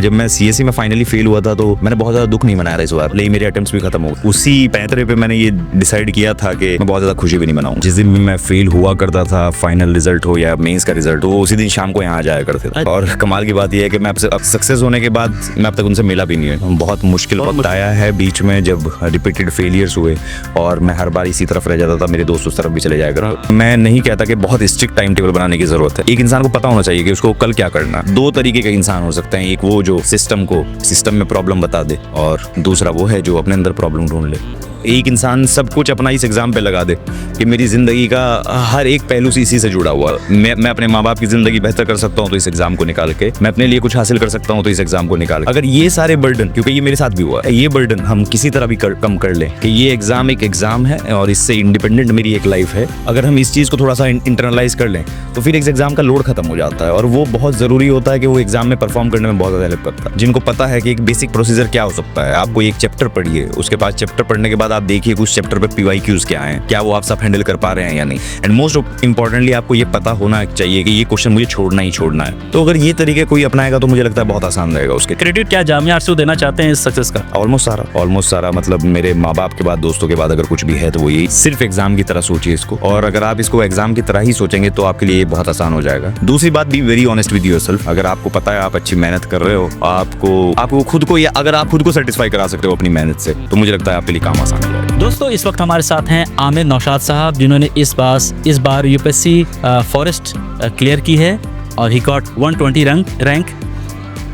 जब मैं सीएससी में फाइनली फेल हुआ था तो मैंने बहुत ज्यादा दुख नहीं मनाया था इस बार, लेकिन मेरे अटेम्प्ट्स भी खत्म हो गए। उसी पैंतरे पे मैंने ये डिसाइड किया था कि मैं बहुत ज्यादा खुशी भी नहीं मनाऊं। जिस दिन भी मैं फेल हुआ करता था, फाइनल रिजल्ट हो या मेंस का रिजल्ट हो, उसी दिन शाम को यहाँ जाया करते थे। और कमाल की बात यह है कि मैं अब सक्सेस होने के बाद मैं अब तक उनसे मिला भी नहीं है। बहुत मुश्किल वक्त आया है बीच में जब रिपीटेड फेलियर्स हुए और मैं हर बार इसी तरफ रह जाता था, मेरे दोस्त उस तरफ भी चले जाया कर। मैं नहीं कहता कि बहुत स्ट्रिक्ट टाइम टेबल बनाने की जरूरत है। एक इंसान को पता होना चाहिए कि उसको कल क्या करना। दो तरीके के इंसान हो सकते हैं, एक वो जो सिस्टम में प्रॉब्लम बता दे, और दूसरा वो है जो अपने अंदर प्रॉब्लम ढूंढ ले। एक इंसान सब कुछ अपना इस एग्जाम पे लगा दे कि मेरी जिंदगी का हर एक पहलू इसी से जुड़ा हुआ है। मैं अपने माँ बाप की जिंदगी बेहतर कर सकता हूँ तो इस एग्जाम को निकाल के, मैं अपने लिए कुछ हासिल कर सकता हूँ तो इस एग्जाम को निकाल के। अगर ये सारे बर्डन, क्योंकि ये मेरे साथ भी हुआ है, ये बर्डन हम किसी तरह भी कम कर लें कि ये एग्जाम एक एग्जाम है और इससे इंडिपेंडेंट मेरी एक लाइफ है, अगर हम इस चीज को थोड़ा सा इंटरनलाइज कर लें तो फिर इस एग्जाम का लोड खत्म हो जाता है। और वो बहुत जरूरी होता है कि वो एग्जाम में परफॉर्म करने में बहुत ज्यादा हेल्प करता है। जिनको पता है कि एक बेसिक प्रोसीजर क्या हो सकता है, आपको एक चैप्टर पढ़िए, उसके बाद चैप्टर पढ़ने के बाद आप देखिए कुछ चैप्टर पे PYQs क्या हैं, क्या वो आप सब हैंडल कर पा रहे हैं या नहीं। एंड मोस्ट इंपॉर्टेंटली आपको ये पता होना चाहिए कि ये क्वेश्चन मुझे छोड़ना ही छोड़ना है। तो अगर ये तरीके कोई अपनाएगा तो मुझे लगता है बहुत आसान रहेगा उसके। क्रेडिट क्या जामिया आरज़ू देना चाहते हैं इस सक्सेस का? ऑलमोस्ट सारा मतलब मेरे माँ बाप के बाद, दोस्तों के बाद अगर कुछ भी है तो वो यही, सिर्फ एग्जाम की तरह सोचिए इसको। और अगर आप इसको एग्जाम की तरह ही सोचेंगे तो आपके लिए ये बहुत आसान हो जाएगा। दूसरी बात, be very honest with yourself. अगर आपको पता है आप अच्छी मेहनत कर रहे हो, आपको खुद को, या अगर आप खुद को सेटिस्फाई करा सकते हो अपनी मेहनत से, तो मुझे लगता है आपके लिए काम आसान हो जाएगा। दोस्तों, इस वक्त हमारे साथ हैं आमिर नौशाद साहब, जिन्होंने इस बार यूपीएससी फॉरेस्ट क्लियर की है और ही गॉट 120 रैंक।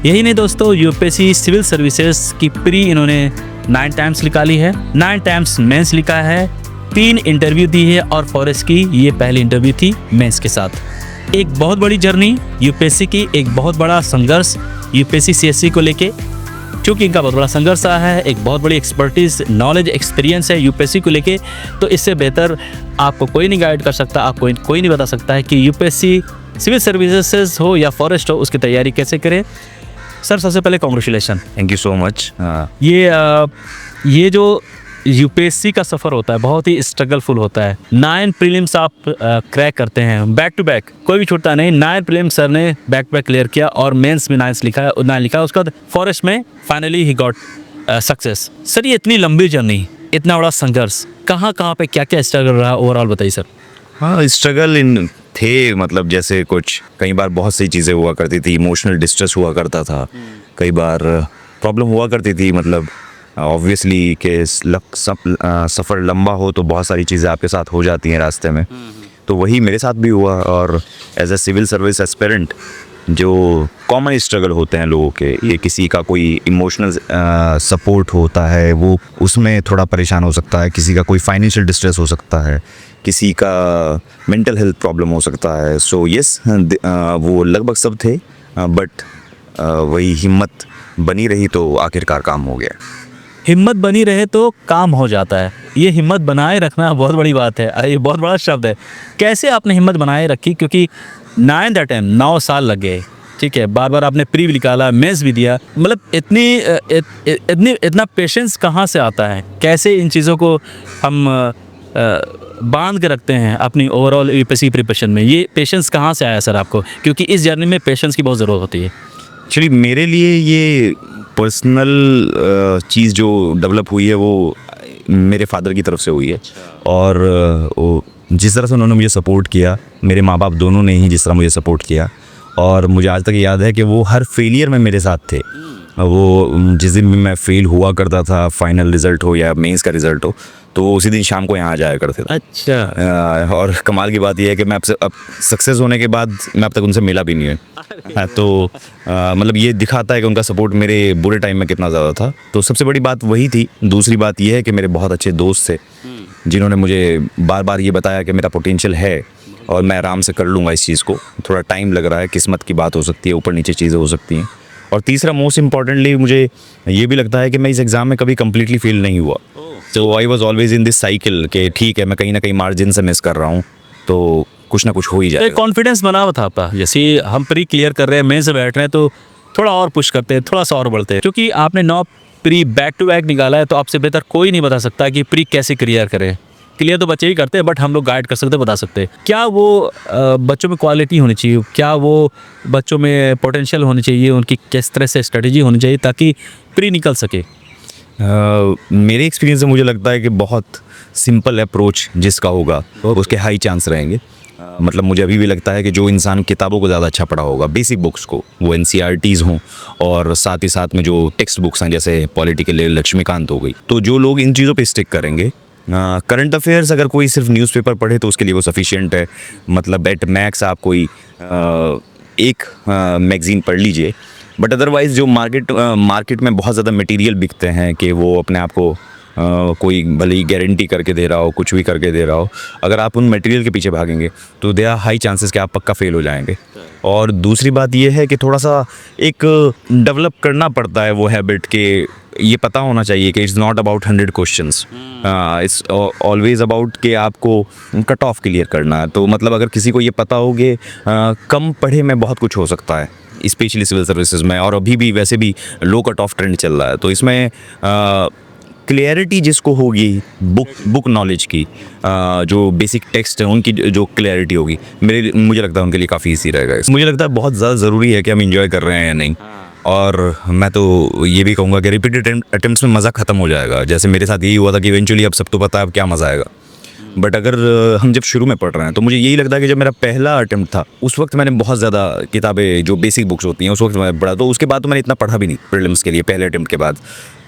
यही नहीं दोस्तों, यूपीएससी सिविल सर्विसेज की प्री इन्होंने 9 टाइम्स निकाली है, 9 टाइम्स मेंस लिखा है, 3 इंटरव्यू दी है और फॉरेस्ट की ये पहली इंटरव्यू थी मेंस के साथ। एक बहुत बड़ी जर्नी यूपीएससी की, एक बहुत बड़ा संघर्ष यूपीएससी सीएससी को लेके, क्योंकि इनका बहुत बड़ा संघर्ष रहा है, एक बहुत बड़ी एक्सपर्टीज, नॉलेज, एक्सपीरियंस है यूपीएससी को लेके। तो इससे बेहतर आपको कोई नहीं गाइड कर सकता, आपको कोई नहीं बता सकता है कि यूपीएससी सिविल सर्विसेज हो या फॉरेस्ट हो, उसकी तैयारी कैसे करें। सर, सबसे पहले congratulations, thank you so much. ये जो यूपीएससी का सफ़र होता है बहुत ही स्ट्रगलफुल होता है। 9 प्रीलिम्स आप क्रैक करते हैं बैक टू बैक, कोई भी छूटता नहीं। 9 प्रीलिम्स सर ने बैक टू बैक क्लियर किया और मेंस में 9 लिखा है। उसके बाद फॉरेस्ट में finally he got success. Sir, ये इतनी लंबी जर्नी, इतना बड़ा संघर्ष, कहाँ पे क्या स्ट्रगल रहा, ओवरऑल बताइए सर। हाँ, स्ट्रगल थे, मतलब जैसे कुछ कई बार बहुत सी चीज़ें हुआ करती थी, इमोशनल डिस्ट्रेस हुआ करता था, कई बार प्रॉब्लम हुआ करती थी। मतलब ऑब्वियसली कि सफ़र लंबा हो तो बहुत सारी चीज़ें आपके साथ हो जाती हैं रास्ते में, तो वही मेरे साथ भी हुआ। और as a civil service aspirant जो कॉमन स्ट्रगल होते हैं लोगों के, ये किसी का कोई इमोशनल सपोर्ट होता है, वो उसमें थोड़ा परेशान हो सकता है, किसी का कोई फाइनेंशियल डिस्ट्रेस हो सकता है, किसी का मेंटल हेल्थ प्रॉब्लम हो सकता है। सो यस, वो लगभग सब थे, बट वही हिम्मत बनी रही तो आखिरकार काम हो गया। हिम्मत बनी रहे तो काम हो जाता है। ये हिम्मत बनाए रखना बहुत बड़ी बात है, ये बहुत बड़ा शब्द है। कैसे आपने हिम्मत बनाए रखी? क्योंकि 9th अटेम्प्ट 9 साल लग गए, ठीक है, बार आपने प्री भी निकाला, मेंस भी दिया, मतलब इतना पेशेंस कहाँ से आता है? कैसे इन चीज़ों को हम बांध के रखते हैं अपनी ओवरऑल यूपीएससी प्रिपरेशन में? ये पेशेंस कहाँ से आया सर आपको? क्योंकि इस जर्नी में पेशेंस की बहुत ज़रूरत होती है। एक्चुअली मेरे लिए ये पर्सनल चीज़ जो डेवलप हुई है वो मेरे फादर की तरफ से हुई है। और जिस तरह से उन्होंने मुझे सपोर्ट किया, मेरे माँ बाप दोनों ने ही जिस तरह मुझे सपोर्ट किया, और मुझे आज तक याद है कि वो हर फेलियर में मेरे साथ थे। वो जिस दिन भी मैं फेल हुआ करता था, फाइनल रिज़ल्ट हो या मेंस का रिज़ल्ट हो, तो उसी दिन शाम को यहाँ जाया करते थे। अच्छा। और कमाल की बात यह है कि मैं अब सक्सेस होने के बाद मैं अब तक उनसे मिला भी नहीं है। तो मतलब ये दिखाता है कि उनका सपोर्ट मेरे बुरे टाइम में कितना ज़्यादा था। तो सबसे बड़ी बात वही थी। दूसरी बात यह है कि मेरे बहुत अच्छे दोस्त थे जिन्होंने मुझे बार बार ये बताया कि मेरा पोटेंशियल है और मैं आराम से कर लूँगा इस चीज़ को। थोड़ा टाइम लग रहा है, किस्मत की बात हो सकती है, ऊपर नीचे चीज़ें हो सकती हैं। और तीसरा, मोस्ट इम्पॉर्टेंटली, मुझे ये भी लगता है कि मैं इस एग्ज़ाम में कभी कम्प्लीटली फेल नहीं हुआ। तो I was always in this cycle कि ठीक है, मैं कहीं ना कहीं मार्जिन से मिस कर रहा हूँ, तो कुछ ना कुछ हो ही जाएगा। कॉन्फिडेंस बना हुआ था आपका? जैसे हम प्री क्लियर कर रहे हैं, मेंस से बैठ रहे हैं, तो थोड़ा और पुश करते हैं, थोड़ा सा और बढ़ते हैं। क्योंकि आपने 9 प्री बैक टू बैक निकाला है, तो आपसे बेहतर कोई नहीं बता सकता कि प्री कैसे क्लियर करें। क्लियर तो बच्चे ही करते हैं, बट हम लोग गाइड कर सकते हैं, बता सकते हैं क्या वो बच्चों में क्वालिटी होनी चाहिए, क्या वो बच्चों में पोटेंशियल होनी चाहिए, उनकी किस तरह से स्ट्रेटजी होनी चाहिए ताकि प्री निकल सके। मेरे एक्सपीरियंस से मुझे लगता है कि बहुत सिंपल अप्रोच जिसका होगा उसके हाई चांस रहेंगे। मतलब मुझे अभी भी लगता है कि जो इंसान किताबों को ज़्यादा अच्छा पढ़ा होगा, बेसिक बुक्स को, वो NCERTs हों और साथ ही साथ में जो टेक्स्ट बुक्स हैं जैसे पॉलिटिकल लक्ष्मीकांत हो गई, तो जो लोग इन चीज़ों पे स्टिक करेंगे। करंट अफेयर्स अगर कोई सिर्फ न्यूज़पेपर पढ़े तो उसके लिए वो सफिशिएंट है। मतलब एट मैक्स आप कोई एक मैगज़ीन पढ़ लीजिए, बट अदरवाइज़ जो मार्केट में बहुत ज़्यादा मटेरियल बिकते हैं कि वो अपने आप को कोई भले ही गारंटी करके दे रहा हो, कुछ भी करके दे रहा हो, अगर आप उन मटेरियल के पीछे भागेंगे तो दे आर हाई चांसेस कि आप पक्का फेल हो जाएंगे। और दूसरी बात ये है कि थोड़ा सा एक डेवलप करना पड़ता है वो हैबिट के ये पता होना चाहिए कि it's not about 100 questions, it's always about कि आपको कट ऑफ क्लियर करना है। तो मतलब अगर किसी को ये पता हो कि कम पढ़े में बहुत कुछ हो सकता है, स्पेशली सिविल सर्विसेज में, और अभी भी वैसे भी लो कट ऑफ ट्रेंड चल रहा है, तो इसमें क्लियरिटी जिसको होगी बुक नॉलेज की, जो बेसिक टेक्स्ट है उनकी जो क्लियरिटी होगी, मुझे लगता है उनके लिए काफ़ी ईजी रहेगा। मुझे लगता है बहुत ज़्यादा ज़रूरी है कि हम इंजॉय कर रहे हैं या नहीं। और मैं तो ये भी कहूँगा कि रिपीटेड अटेम्प्ट्स में मज़ा ख़त्म हो जाएगा। जैसे मेरे साथ यही हुआ था कि इवेंचुअली अब सब तो पता है अब क्या मज़ा आएगा। बट अगर हम जब शुरू में पढ़ रहे हैं तो मुझे यही लगता है कि जब मेरा पहला अटेम्प्ट था उस वक्त मैंने बहुत ज़्यादा किताबें जो बेसिक बुक्स होती हैं उस वक्त मैंने पढ़ा, तो उसके बाद तो मैंने इतना पढ़ा भी नहीं प्रीलिम्स के लिए पहले अटेम्प्ट के बाद।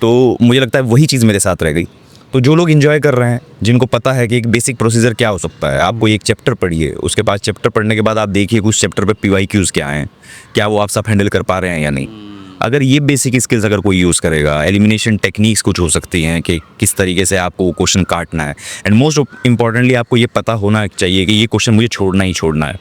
तो मुझे लगता है वही चीज़ मेरे साथ रह गई। तो जो लोग इन्जॉय कर रहे हैं, जिनको पता है कि एक बेसिक प्रोसीजर क्या हो सकता है, आप कोई एक चैप्टर पढ़िए, उसके बाद चैप्टर पढ़ने के बाद आप देखिए कि उस चैप्टर पे PYQs क्या हैं, क्या वो आप सब हैंडल कर पा रहे हैं या नहीं। अगर ये बेसिक स्किल्स अगर कोई यूज़ करेगा, एलिमिनेशन टेक्निक्स कुछ हो सकती हैं कि किस तरीके से आपको क्वेश्चन काटना है, एंड मोस्ट इंपॉर्टेंटली आपको ये पता होना चाहिए कि ये क्वेश्चन मुझे छोड़ना ही छोड़ना है,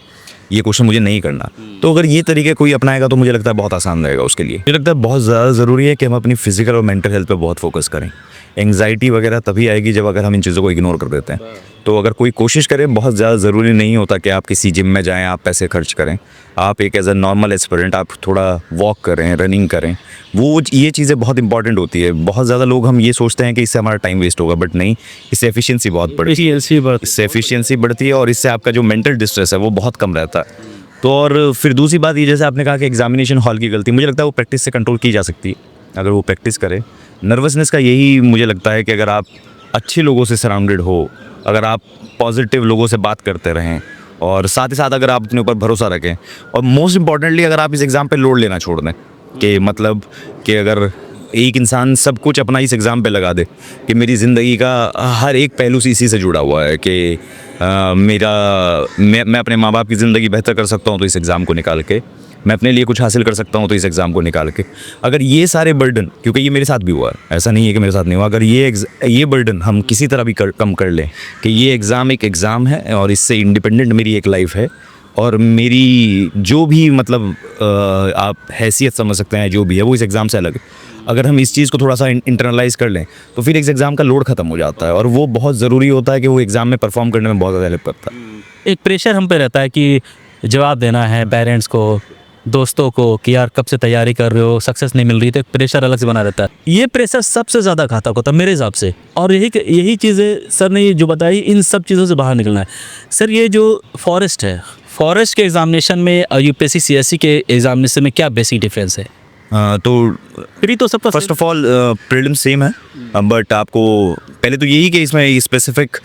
ये क्वेश्चन मुझे नहीं करना। तो अगर ये तरीके कोई अपनाएगा तो मुझे लगता है बहुत आसान रहेगा उसके लिए। मुझे लगता है बहुत ज़्यादा ज़रूरी है कि हम अपनी फिजिकल और मेंटल हेल्थ पे बहुत फोकस करें। एंग्जाइटी वगैरह तभी आएगी जब अगर हम इन चीज़ों को इग्नोर कर देते हैं। तो अगर कोई कोशिश करे, बहुत ज़्यादा ज़रूरी नहीं होता कि आप किसी जिम में जाएं, आप पैसे खर्च करें, आप एक एज अ नॉर्मल एस्पिरेंट आप थोड़ा वॉक करें, रनिंग करें, वो ये चीज़ें बहुत इंपॉर्टेंट होती है। बहुत ज़्यादा लोग हम ये सोचते हैं कि इससे हमारा टाइम वेस्ट होगा, बट नहीं, इससे एफिशिएंसी बहुत बढ़ती है, इससे एफिशिएंसी बढ़ती है और इससे आपका जो मेंटल डिस्ट्रेस है वो बहुत कम रहता है। तो और फिर दूसरी बात ये, जैसे आपने कहा कि एग्जामिनेशन हॉल की गलती, मुझे लगता है वो प्रैक्टिस से कंट्रोल की जा सकती है अगर वो प्रैक्टिस करे। नर्वसनेस का यही मुझे लगता है कि अगर आप अच्छे लोगों से सराउंडेड हो, अगर आप पॉजिटिव लोगों से बात करते रहें और साथ ही साथ अगर आप अपने ऊपर भरोसा रखें, और मोस्ट इंपॉर्टेंटली अगर आप इस एग्ज़ाम पे लोड लेना छोड़ दें कि मतलब कि अगर एक इंसान सब कुछ अपना इस एग्ज़ाम पे लगा दे कि मेरी ज़िंदगी का हर एक पहलू इसी से जुड़ा हुआ है कि मैं अपने माँ बाप की ज़िंदगी बेहतर कर सकता हूँ तो इस एग्ज़ाम को निकाल के, मैं अपने लिए कुछ हासिल कर सकता हूँ तो इस एग्ज़ाम को निकाल के, अगर ये सारे बर्डन, क्योंकि ये मेरे साथ भी हुआ है, ऐसा नहीं है कि मेरे साथ नहीं हुआ, अगर ये बर्डन हम किसी तरह भी कम कर लें कि ये एग्ज़ाम एक एग्ज़ाम है और इससे इंडिपेंडेंट मेरी एक लाइफ है और मेरी जो भी मतलब आप हैसियत समझ सकते हैं जो भी है वो इस एग्ज़ाम से अलग है, अगर हम इस चीज़ को थोड़ा सा इंटरनलाइज कर लें तो फिर इस एग्ज़ाम का लोड ख़त्म हो जाता है और वो बहुत ज़रूरी होता है कि वो एग्ज़ाम में परफॉर्म करने में बहुत ज़्यादा हेल्प करता है। एक प्रेशर हम पे रहता है कि जवाब देना है पेरेंट्स को, दोस्तों को कि यार कब से तैयारी कर रहे हो, सक्सेस नहीं मिल रही, तो एक प्रेशर अलग से बना रहता है। ये प्रेशर सबसे ज़्यादा घातक होता है मेरे हिसाब से, और यही चीज़ें सर ने जो बताई, इन सब चीज़ों से बाहर निकलना है। सर ये जो फॉरेस्ट है, फॉरेस्ट के एग्जामिनेशन में UPSC CSE के एग्जामिनेशन में क्या बेसिक डिफरेंस है? तो प्री तो सबका first of all prelim same है, बट आपको पहले तो यही कि इसमें स्पेसिफिक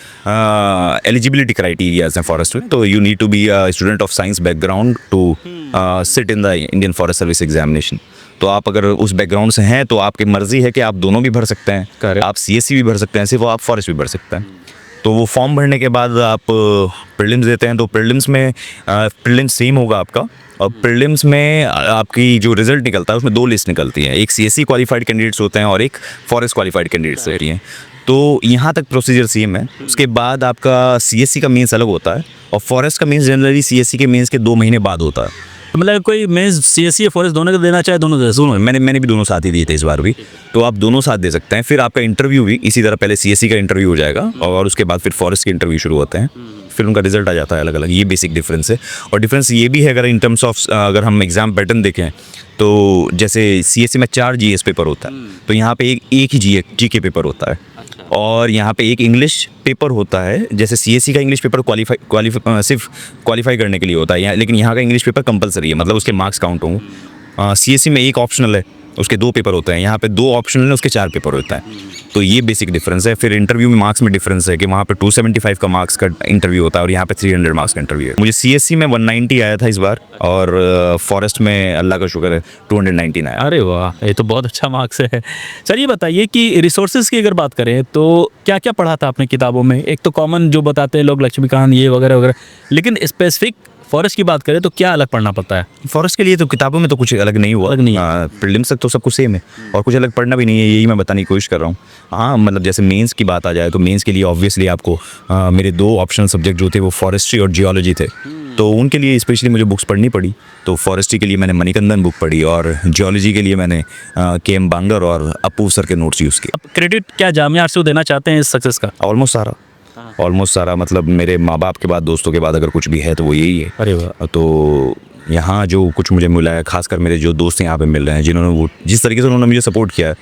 एलिजिबिलिटी क्राइटेरियाज हैं फॉरेस्ट में। तो you need to be a student of science background to sit in the Indian forest service examination. तो आप अगर उस बैकग्राउंड से हैं तो आपकी मर्जी है कि आप दोनों भी भर सकते हैं, आप CSE भी भर सकते हैं, सिर्फ आप फॉरेस्ट भी भर सकते हैं। तो वो फॉर्म भरने के बाद आप प्रीलिम्स देते हैं, तो प्रीलिम्स में प्रीलिम्स सेम होगा आपका, और प्रीलिम्स में आपकी जो रिजल्ट निकलता है उसमें 2 लिस्ट निकलती हैं, एक CSE क्वालिफाइड कैंडिडेट्स होते हैं और एक फॉरेस्ट क्वालिफाइड कैंडिडेट्स रहती हैं। तो यहाँ तक प्रोसीजर सेम है। उसके बाद आपका CSE का मेंस अलग होता है और फॉरेस्ट का मेंस जनरली CSE के मेंस के 2 महीने बाद होता है। मतलब कोई मेंस CSE या फॉरेस्ट दोनों को देना चाहे दोनों दे दोनों, मैंने भी दोनों साथ ही दिए थे इस बार भी, तो आप दोनों साथ दे सकते हैं। फिर आपका इंटरव्यू भी इसी तरह, पहले CSE का इंटरव्यू हो जाएगा और उसके बाद फिर फॉरेस्ट के इंटरव्यू शुरू होते हैं, फिर उनका रिजल्ट आ जाता है अलग अलग। ये बेसिक डिफरेंस है। और डिफरेंस ये भी है अगर इन टर्म्स ऑफ अगर हम एग्जाम पैटर्न देखें तो जैसे CSE में 4 GS पेपर होता है, तो यहाँ पे एक ही GK पेपर होता है। और यहाँ पे एक इंग्लिश पेपर होता है, जैसे सीएससी का इंग्लिश पेपर सिर्फ क्वालिफाई करने के लिए होता है, लेकिन यहाँ का इंग्लिश पेपर कंपलसरी है, मतलब उसके मार्क्स काउंट हों। सीएससी में एक ऑप्शनल है, उसके 2 पेपर होते हैं, यहाँ पे 2 ऑप्शनल है, उसके 4 पेपर होता है। तो ये बेसिक डिफरेंस है। फिर इंटरव्यू में मार्क्स में डिफरेंस है कि वहाँ पे 275 का मार्क्स का इंटरव्यू होता है और यहाँ पे 300 मार्क्स का इंटरव्यू है। मुझे सीएससी में 190 आया था इस बार, और फॉरेस्ट में अल्लाह का शुक्र है 219 आया। अरे वाह, ये तो बहुत अच्छा मार्क्स है। सर ये बताइए कि रिसोर्सेज की अगर बात करें तो क्या क्या पढ़ा था आपने किताबों में? एक तो कॉमन जो बताते हैं लोग, लक्ष्मीकांत ये वगैरह वगैरह, लेकिन स्पेसिफिक फॉरेस्ट की बात करें तो क्या अलग पढ़ना पड़ता है? फॉरेस्ट के लिए तो किताबों में तो कुछ अलग नहीं हुआ, अलग नहीं है। प्रीलिम्स तक तो सब कुछ सेम है और कुछ अलग पढ़ना भी नहीं है, यही मैं बताने की कोशिश कर रहा हूँ। हाँ, मतलब जैसे मेंस की बात आ जाए तो मेंस के लिए ऑब्वियसली आपको मेरे 2 ऑप्शनल सब्जेक्ट जो थे वो फॉरेस्ट्री और जियोलॉजी थे, तो उनके लिए स्पेशली मुझे बुक्स पढ़नी पड़ी। तो फॉरेस्ट्री के लिए मैंने मणिकंदन बुक पढ़ी और जियोलॉजी के लिए मैंने KM बांगर और अप्पू सर के नोट्स यूज़ किए। क्रेडिट क्या जामिया आर्ट्स को देना चाहते हैं इस सक्सेस का? ऑलमोस्ट सारा, मतलब मेरे माँ बाप के बाद, दोस्तों के बाद अगर कुछ भी है तो वो यही है। अरे वाह। तो यहाँ जो कुछ मुझे मिला है, खासकर मेरे जो दोस्त यहाँ पे मिल रहे हैं, जिन्होंने वो जिस तरीके से उन्होंने मुझे सपोर्ट किया है,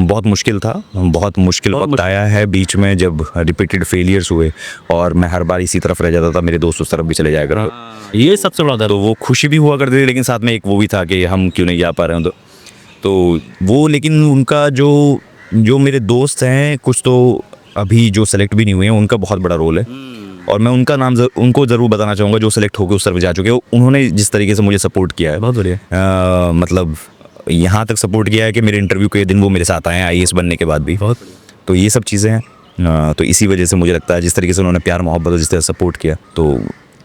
बहुत मुश्किल था, बहुत मुश्किल वक्त आया है बीच में जब रिपीटेड फेलियर्स हुए और मैं हर बार इसी तरफ रह जाता था, मेरे दोस्त उस तरफ भी चले जाया करते। ये सबसे बड़ा दर्द। तो वो खुशी भी हुआ करती थी, लेकिन साथ में एक वो भी था कि हम क्यों नहीं जा पा रहे हैं। तो वो, लेकिन उनका जो मेरे दोस्त हैं, कुछ तो अभी जो सेलेक्ट भी नहीं हुए हैं, उनका बहुत बड़ा रोल है और मैं उनका नाम उनको ज़रूर बताना चाहूँगा जो सेलेक्ट होकर उस तरफ जा चुके हैं। उन्होंने जिस तरीके से मुझे सपोर्ट किया है, बहुत बढ़िया। मतलब यहाँ तक सपोर्ट किया है कि मेरे इंटरव्यू के दिन वो मेरे साथ आए हैं IAS बनने के बाद भी। बहुत। तो ये सब चीज़ें हैं, तो इसी वजह से मुझे लगता है जिस तरीके से उन्होंने प्यार मोहब्बत और जिस तरह सपोर्ट किया, तो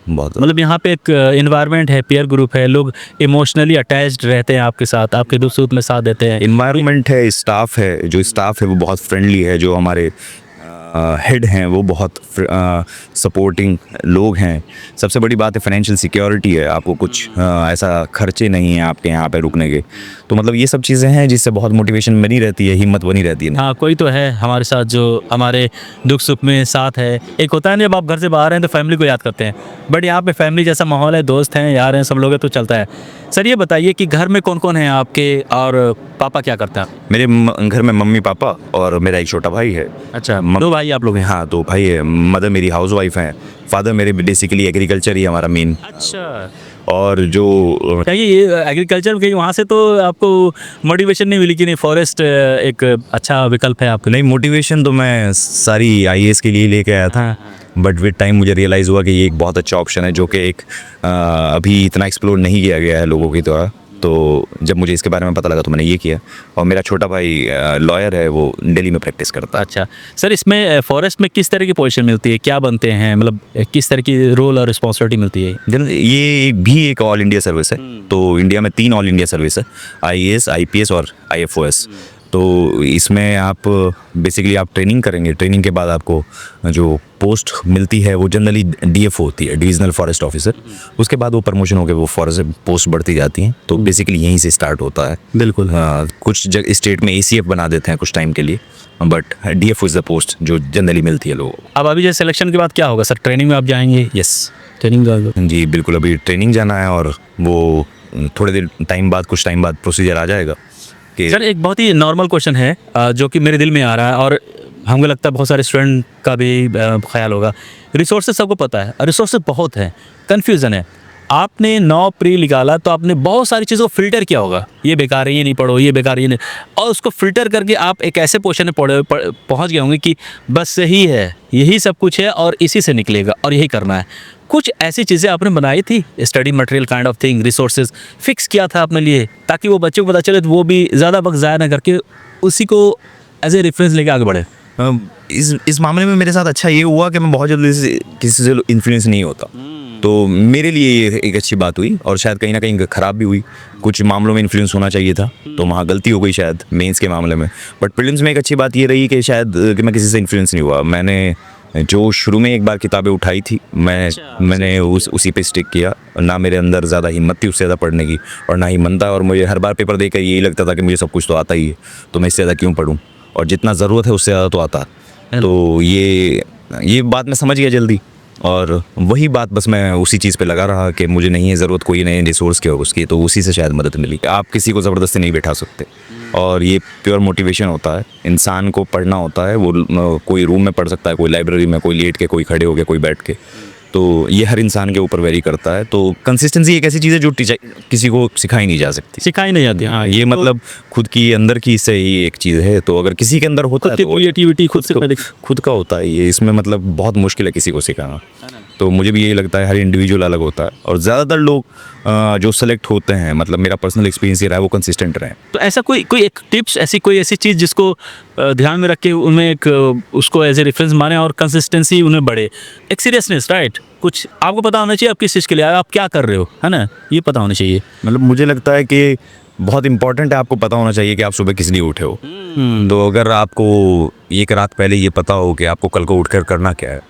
बहुत, मतलब यहाँ पे एक इन्वायरमेंट है, पीयर ग्रुप है, लोग इमोशनली अटैच्ड रहते हैं आपके साथ, आपके दुख सुख में साथ देते हैं। इन्वायरमेंट है, स्टाफ है, जो स्टाफ है वो बहुत फ्रेंडली है, जो हमारे हेड हैं वो बहुत सपोर्टिंग लोग हैं। सबसे बड़ी बात है फाइनेंशियल सिक्योरिटी है, आपको कुछ ऐसा खर्चे नहीं हैं आपके यहाँ पे रुकने के। तो मतलब ये सब चीज़ें हैं जिससे बहुत मोटिवेशन बनी रहती है, हिम्मत बनी रहती है। हाँ, कोई तो है हमारे साथ जो हमारे दुख सुख में साथ है। एक होता है ना, जब आप घर से बाहर हैं तो फैमिली को याद करते हैं, बट यहाँ पे फैमिली जैसा माहौल है, दोस्त हैं, यार हैं, सब लोग हैं, तो चलता है। सर ये बताइए कि घर में कौन कौन है आपके और पापा क्या करते हैं? मेरे घर में मम्मी पापा और मेरा एक छोटा भाई है। अच्छा, 2 भाई आप लोग हैं? हाँ, 2 भाई है। मदर मेरी हाउस वाइफ हैं, फादर मेरे बेसिकली एग्रीकल्चर ही हमारा मेन। अच्छा। और जो क्या ये एग्रीकल्चर के वहाँ से तो आपको मोटिवेशन नहीं मिली कि नहीं फॉरेस्ट एक अच्छा विकल्प है आपके लिए? नहीं, मोटिवेशन तो मैं सारी IAS के लिए लेके आया था, बट विद टाइम मुझे रियलाइज़ हुआ कि ये एक बहुत अच्छा ऑप्शन है जो कि एक अभी इतना एक्सप्लोर नहीं किया गया है लोगों की द्वारा। तो जब मुझे इसके बारे में पता लगा तो मैंने ये किया। और मेरा छोटा भाई लॉयर है, वो दिल्ली में प्रैक्टिस करता है। अच्छा सर, इसमें फॉरेस्ट में किस तरह की पोजीशन मिलती है, क्या बनते हैं, मतलब किस तरह की रोल और रिस्पॉन्सिबिलिटी मिलती है? ये भी एक ऑल इंडिया सर्विस है। तो इंडिया में 3 ऑल इंडिया सर्विस है, IAS, IPS और IFOS। तो इसमें आप बेसिकली आप ट्रेनिंग करेंगे, ट्रेनिंग के बाद आपको जो पोस्ट मिलती है वो जनरली DFO होती है, डिविजनल फॉरेस्ट ऑफिसर। उसके बाद वो प्रमोशन होकर वो फॉरेस्ट पोस्ट बढ़ती जाती हैं। तो बेसिकली यहीं से स्टार्ट होता है। बिल्कुल। कुछ स्टेट में ACF बना देते हैं कुछ टाइम के लिए, but DFO is the post जो जनरली मिलती है लोगों को। अब अभी जैसे सिलेक्शन के बाद क्या होगा सर, ट्रेनिंग में आप जाएंगे? यस, ट्रेनिंग जाएंगे जी बिल्कुल। अभी ट्रेनिंग जाना है और वो थोड़े देर टाइम बाद, कुछ टाइम बाद प्रोसीजर आ जाएगा। सर एक बहुत ही नॉर्मल क्वेश्चन है जो कि मेरे दिल में आ रहा है और हमको लगता है बहुत सारे स्टूडेंट का भी ख्याल होगा। रिसोर्सेज सबको पता है, रिसोर्सेज बहुत हैं, कन्फ्यूज़न है। आपने 9 प्री निकाला तो आपने बहुत सारी चीज़ों को फिल्टर किया होगा, ये बेकार है, ये नहीं पढ़ो, ये बेकार, ये नहीं, और उसको फिल्टर करके आप एक ऐसे पोर्शन में पहुंच गए होंगे कि बस सही है, यही सब कुछ है और इसी से निकलेगा और यही करना है। कुछ ऐसी चीज़ें आपने बनाई थी, study material kind of thing, resources fix किया था अपने लिए ताकि वो बच्चों को पता चले तो वो भी ज़्यादा वक्त ज़ाया ना करके उसी को एज ए रेफरेंस लेके आगे बढ़े? इस मामले में मेरे साथ अच्छा ये हुआ कि मैं बहुत जल्दी से किसी से इन्फ्लुएंस नहीं होता। तो मेरे लिए ये एक अच्छी बात हुई और शायद कहीं ना कहीं ख़राब भी हुई। कुछ मामलों में इन्फ्लुएंस होना चाहिए था तो वहाँ गलती हो गई शायद मेंस के मामले में। बट प्रीलिम्स में एक अच्छी बात ये रही कि शायद कि मैं किसी से इन्फ्लुएंस नहीं हुआ। मैंने जो शुरू में एक बार किताबें उठाई थी मैंने उसी पे स्टिक किया। ना मेरे अंदर ज़्यादा हिम्मत थी उससे ज़्यादा पढ़ने की और ना ही मन था, और मुझे हर बार पेपर देकर यही लगता था कि मुझे सब कुछ तो आता ही है तो मैं इससे ज़्यादा क्यों पढूं, और जितना ज़रूरत है उससे ज़्यादा तो आता। तो ये बात मैं समझ गया जल्दी, और वही बात बस मैं उसी चीज़ पे लगा रहा कि मुझे नहीं है ज़रूरत कोई नए रिसोर्स के उसकी, तो उसी से शायद मदद मिली। आप किसी को ज़बरदस्ती नहीं बैठा सकते। और ये प्योर मोटिवेशन होता है। इंसान को पढ़ना होता है, वो कोई रूम में पढ़ सकता है, कोई लाइब्रेरी में, कोई लेट के, कोई खड़े होके, कोई बैठ के। तो ये हर इंसान के ऊपर वेरी करता है। तो कंसिस्टेंसी एक ऐसी चीज़ है जो किसी को सिखाई नहीं जा सकती, सिखाई नहीं जाती। हाँ, ये मतलब खुद की अंदर की से ही एक चीज़ है। तो अगर किसी के अंदर होता है तो क्रिएटिविटी खुद का होता है ये, इसमें मतलब बहुत मुश्किल है किसी को सिखाना। तो मुझे भी यही लगता है, हर इंडिविजुअल अलग होता है और ज़्यादातर लोग जो सेलेक्ट होते हैं, मतलब मेरा पर्सनल एक्सपीरियंस ये रहा है, वो कंसिस्टेंट रहे। तो ऐसा कोई एक टिप्स, कोई ऐसी चीज़ जिसको ध्यान में रख के उनमें एक उसको एज ए रेफरेंस माने और कंसिस्टेंसी उन्हें बढ़े, एक सीरियसनेस, राइट? कुछ आपको पता होना चाहिए आप किस चीज़ के लिए आप क्या कर रहे हो, है ना, ये पता होना चाहिए। मतलब मुझे लगता है कि बहुत इंपॉर्टेंट है, आपको पता होना चाहिए कि आप सुबह किस लिए उठे हो। तो अगर आपको एक रात पहले ये पता हो कि आपको कल को उठकर करना क्या है,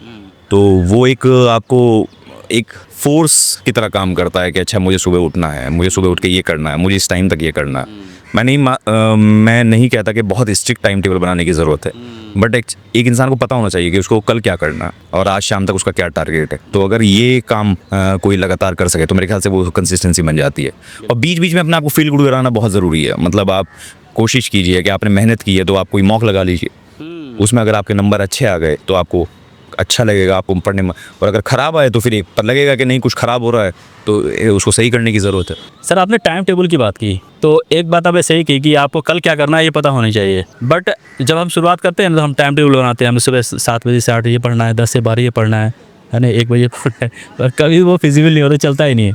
तो वो एक आपको एक फोर्स की तरह काम करता है कि अच्छा मुझे सुबह उठना है, मुझे सुबह उठ के ये करना है, मुझे इस टाइम तक ये करना है। मैं नहीं कहता कि बहुत स्ट्रिक्ट टाइम टेबल बनाने की ज़रूरत है, बट एक इंसान को पता होना चाहिए कि उसको कल क्या करना है और आज शाम तक उसका क्या टारगेट है। तो अगर ये काम कोई लगातार कर सके तो मेरे ख्याल से वो कंसिस्टेंसी बन जाती है। और बीच बीच में अपने आप को फील गुड कराना बहुत ज़रूरी है। मतलब आप कोशिश कीजिए कि आपने मेहनत की है तो आप कोई मॉक लगा लीजिए, उसमें अगर आपके नंबर अच्छे आ गए तो आपको अच्छा लगेगा आपको पढ़ने में, और अगर ख़राब आए तो फिर ये पता लगेगा कि नहीं कुछ ख़राब हो रहा है, तो उसको सही करने की ज़रूरत है। सर आपने टाइम टेबल की बात की, तो एक बात आपने सही की कि आपको कल क्या करना है ये पता होनी चाहिए। बट जब हम शुरुआत करते हैं तो हम टाइम टेबल बनाते हैं, हमें सुबह 7 बजे से 8 बजे पढ़ना है, 10 से 12 ये पढ़ना है ना, 1 बजे पढ़ना है, पर कभी वो फिजिबल नहीं होता, चलता ही नहीं है।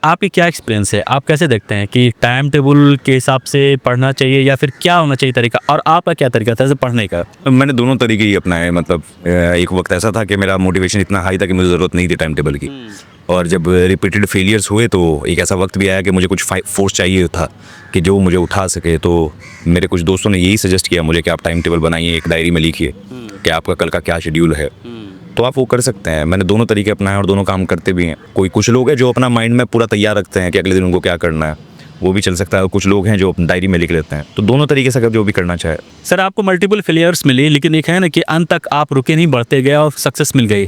आपकी क्या एक्सपीरियंस है, आप कैसे देखते हैं कि टाइम टेबल के हिसाब से पढ़ना चाहिए या फिर क्या होना चाहिए तरीका, और आपका क्या तरीका था ऐसे पढ़ने का? मैंने दोनों तरीके ही अपनाए। मतलब एक वक्त ऐसा था कि मेरा मोटिवेशन इतना हाई था कि मुझे ज़रूरत नहीं थी टाइम टेबल की, और जब रिपीटेड फेलियर्स हुए तो एक ऐसा वक्त भी आया कि मुझे कुछ फोर्स चाहिए था कि जो मुझे उठा सके। तो मेरे कुछ दोस्तों ने यही सजेस्ट किया मुझे कि आप टाइम टेबल बनाइए, एक डायरी में लिखिए कि आपका कल का क्या शेड्यूल है, तो आप वो कर सकते हैं। मैंने दोनों तरीके अपनाए और दोनों काम करते भी हैं। कुछ लोग हैं जो अपना माइंड में पूरा तैयार रखते हैं कि अगले दिन उनको क्या करना है, वो भी चल सकता है, और कुछ लोग हैं जो डायरी में लिख लेते हैं। तो दोनों तरीके से अगर जो भी करना चाहे। सर आपको मल्टीपल फेलियर्स मिली, लेकिन एक है ना कि अंत तक आप रुके नहीं, बढ़ते गए और सक्सेस मिल गई।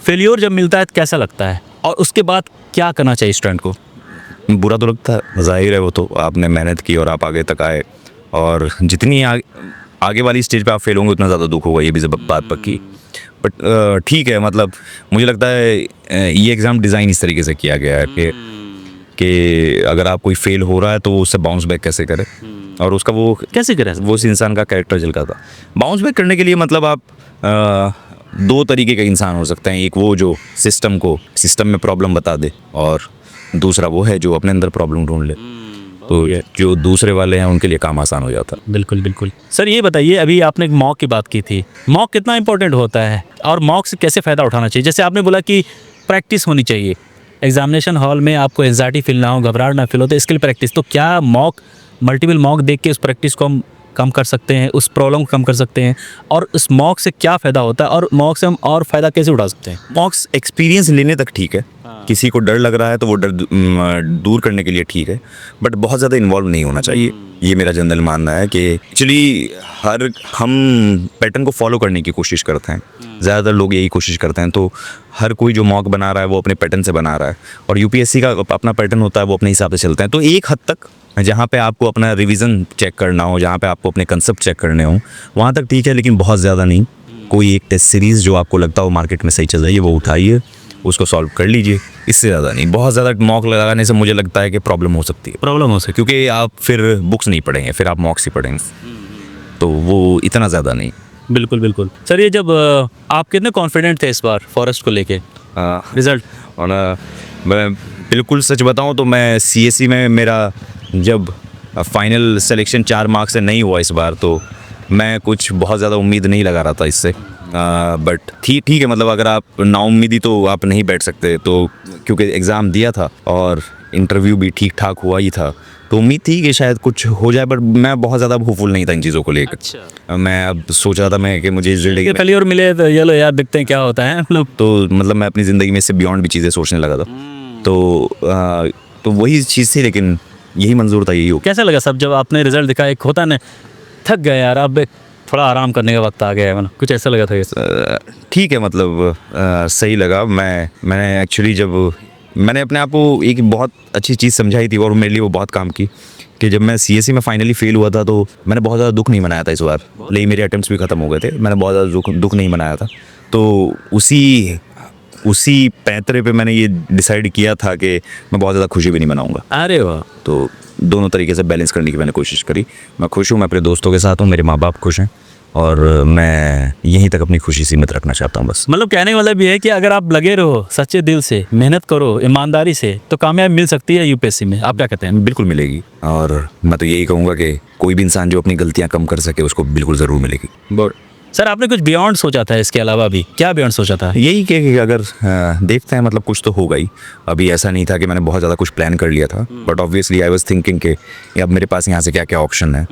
फेलियर जब मिलता है तो कैसा लगता है, और उसके बाद क्या करना चाहिए स्टूडेंट को? बुरा तो लगता है, ज़ाहिर है, वो तो आपने मेहनत की और आप आगे तक आए, और जितनी आगे वाली स्टेज पे आप फेल होंगे उतना ज़्यादा दुख होगा, ये भी बात पक्की। बट ठीक है, मतलब मुझे लगता है ये एग्ज़ाम डिज़ाइन इस तरीके से किया गया है कि अगर आप कोई फेल हो रहा है तो उससे बाउंस बैक कैसे करे, और उसका वो कैसे करें, वो उस इंसान का कैरेक्टर झलका था। बाउंस बैक करने के लिए मतलब आप दो तरीके के इंसान हो सकते हैं। एक वो जो सिस्टम में प्रॉब्लम बता दे, और दूसरा वो है जो अपने अंदर प्रॉब्लम ढूंढ ले। तो जो दूसरे वाले हैं उनके लिए काम आसान हो जाता है। बिल्कुल बिल्कुल। सर ये बताइए, अभी आपने मॉक की बात की थी, मॉक कितना इंपॉर्टेंट होता है और मॉक से कैसे फ़ायदा उठाना चाहिए? जैसे आपने बोला कि प्रैक्टिस होनी चाहिए, एग्जामिनेशन हॉल में आपको एंजाइटी फील ना हो, घबराहट ना फील हो, तो इसके लिए प्रैक्टिस। तो क्या मल्टीपल मॉक देख के उस प्रैक्टिस को हम कम कर सकते हैं, उस प्रॉब्लम को कम कर सकते हैं, और उस मॉक से क्या फ़ायदा होता है और मॉक से हम और फ़ायदा कैसे उठा सकते हैं? मॉक्स एक्सपीरियंस लेने तक ठीक है, किसी को डर लग रहा है तो वो डर दूर करने के लिए ठीक है, बट बहुत ज़्यादा इन्वॉल्व नहीं होना चाहिए। ये मेरा जनरल मानना है कि एक्चुअली हम पैटर्न को फॉलो करने की कोशिश करते हैं, ज़्यादातर लोग यही कोशिश करते हैं। तो हर कोई जो मॉक बना रहा है वो अपने पैटर्न से बना रहा है, और यूपीएससी का अपना पैटर्न होता है, वो अपने हिसाब से चलते हैं। तो एक हद तक जहाँ पे आपको अपना रिवीजन चेक करना हो, जहाँ पे आपको अपने कंसेप्ट चेक करने हो, वहाँ तक ठीक है, लेकिन बहुत ज़्यादा नहीं। कोई एक टेस्ट सीरीज़ जो आपको लगता हो मार्केट में सही चल रही है वो उठाइए, उसको सॉल्व कर लीजिए, इससे ज़्यादा नहीं। बहुत ज़्यादा मॉक लगाने से मुझे लगता है कि प्रॉब्लम हो सकती है, क्योंकि आप फिर बुक्स नहीं पढ़ेंगे, फिर आप मॉक्स ही पढ़ेंगे, तो वो इतना ज़्यादा नहीं। बिल्कुल बिल्कुल। सर ये जब आप कितने कॉन्फिडेंट थे इस बार फॉरेस्ट को लेके रिजल्ट? और मैं बिल्कुल सच बताऊं तो मैं सीएससी में मेरा जब फाइनल सिलेक्शन 4 मार्क्स से नहीं हुआ इस बार, तो मैं कुछ बहुत ज़्यादा उम्मीद नहीं लगा रहा था इससे। बट ठीक है, मतलब अगर आप नाउम्मीदी तो आप नहीं बैठ सकते, तो क्योंकि एग्ज़ाम दिया था और इंटरव्यू भी ठीक ठाक हुआ ही था, तो उम्मीद थी कि शायद कुछ हो जाए, बट मैं बहुत ज़्यादा होपफुल नहीं था इन चीज़ों को लेकर। अच्छा। मैं अब सोच रहा था मैं कि मुझे ज़िंदगी पहली और मिले तो ये लो यार देखते हैं क्या होता है, मतलब मैं अपनी ज़िंदगी में इससे बियॉन्ड भी चीज़ें सोचने लगा था। तो वही चीज़ थी, लेकिन यही मंजूर था, यही हो। कैसा लगा सब जब आपने रिजल्ट दिखा? एक होता है, थक गए यार, अब थोड़ा आराम करने का वक्त आ गया है, कुछ ऐसा लगा था ये? ठीक है, मतलब सही लगा। मैंने एक्चुअली जब मैंने अपने आप को एक बहुत अच्छी चीज़ समझाई थी और मेरे लिए वो बहुत काम की, कि जब मैं CSE में फाइनली फेल हुआ था तो मैंने बहुत ज़्यादा दुख नहीं मनाया था इस बार, लेकिन मेरे अटेम्प्ट्स भी ख़त्म हो गए थे, मैंने बहुत ज़्यादा दुख नहीं मनाया था। तो उसी पैंतरे पे मैंने ये डिसाइड किया था कि मैं बहुत ज़्यादा खुशी भी नहीं मनाऊंगा। अरे वाह, तो दोनों तरीके से बैलेंस करने की मैंने कोशिश करी। मैं खुश हूँ, मैं अपने दोस्तों के साथ हूँ, मेरे माँ बाप खुश हैं और मैं यहीं तक अपनी खुशी सीमित रखना चाहता हूँ बस। मतलब कहने वाला भी है कि अगर आप लगे रहो, सच्चे दिल से मेहनत करो, ईमानदारी से, तो कामयाबी मिल सकती है यूपीएससी में। आप क्या कहते हैं? बिल्कुल मिलेगी, और मैं तो यही कहूँगा कि कोई भी इंसान जो अपनी गलतियाँ कम कर सके उसको बिल्कुल ज़रूर मिलेगी। बट सर आपने कुछ बियॉन्ड सोचा था इसके अलावा भी? क्या बियॉन्ड सोचा था? यही कि अगर देखते हैं, मतलब कुछ तो होगा ही। अभी ऐसा नहीं था कि मैंने बहुत ज़्यादा कुछ प्लान कर लिया था, but obviously I was thinking कि अब मेरे पास यहाँ से क्या क्या ऑप्शन है,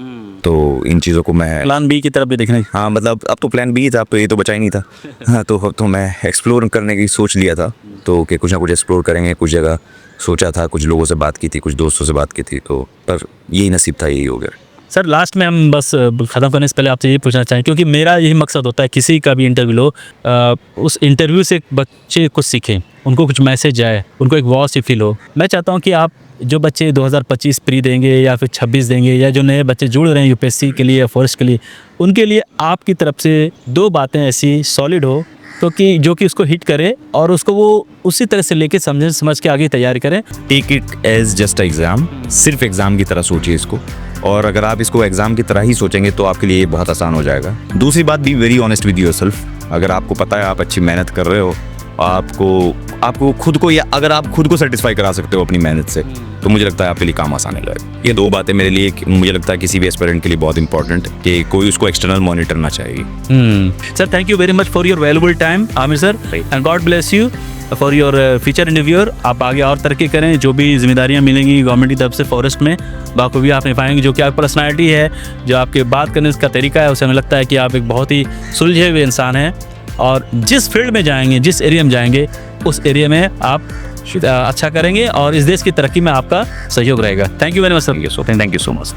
तो इन चीज़ों को मैं प्लान बी की तरफ भी देखना है। हाँ, मतलब अब तो प्लान बी था, अब तो ये तो बचा ही नहीं था। हाँ, तो मैं एक्सप्लोर करने की सोच लिया था, तो कि कुछ ना कुछ एक्सप्लोर करेंगे। कुछ जगह सोचा था, कुछ लोगों से बात की थी, कुछ दोस्तों से बात की थी, तो पर यही नसीब था, यही हो गया। सर लास्ट में हम बस ख़त्म करने से पहले आपसे ये पूछना चाहें, क्योंकि मेरा यही मकसद होता है किसी का भी इंटरव्यू लो, उस इंटरव्यू से बच्चे कुछ सीखें, उनको कुछ मैसेज आए, उनको एक वॉच फील हो। मैं चाहता हूँ कि आप जो बच्चे 2025 प्री देंगे या फिर 26 देंगे, या जो नए बच्चे जुड़ रहे हैं यूपीएससी के लिए या फॉरेस्ट के लिए, उनके लिए आपकी तरफ से 2 बातें ऐसी सॉलिड हो तो कि जो कि उसको हिट करे और उसको वो उसी तरह से लेके समझ के आगे तैयारी करें। Take it as just exam, सिर्फ एग्ज़ाम की तरह सोचिए इसको, और अगर आप इसको एग्ज़ाम की तरह ही सोचेंगे तो आपके लिए ये बहुत आसान हो जाएगा। दूसरी बात, be very honest with yourself. अगर आपको पता है आप अच्छी मेहनत कर रहे हो, आपको खुद को, या अगर आप खुद को सेटिस्फाई करा सकते हो अपनी मेहनत से, तो मुझे लगता है आपके लिए काम आसान है। ये 2 बातें मेरे लिए, मुझे लगता है किसी भी एस्पिरेंट के लिए बहुत इंपॉर्टेंट है कि कोई उसको एक्सटर्नल मॉनिटर ना चाहिए। Sir thank you very much for your valuable time Aamir sir, and God bless you for your future interviewer. आप आगे और तरक्की करें, जो भी जिम्मेदारियां मिलेंगी गवर्नमेंट की तरफ से फॉरेस्ट में, बाखूबी आप निभाएंगे। जो कि आपकी पर्सनैलिटी है, जो आपके बात करने का तरीका है, उससे हमें लगता है कि आप एक बहुत ही सुलझे हुए इंसान हैं, और जिस फील्ड में जाएंगे, जिस एरिया में जाएंगे, उस एरिया में आप अच्छा करेंगे और इस देश की तरक्की में आपका सहयोग रहेगा। Thank you very much sir. Thank you so much.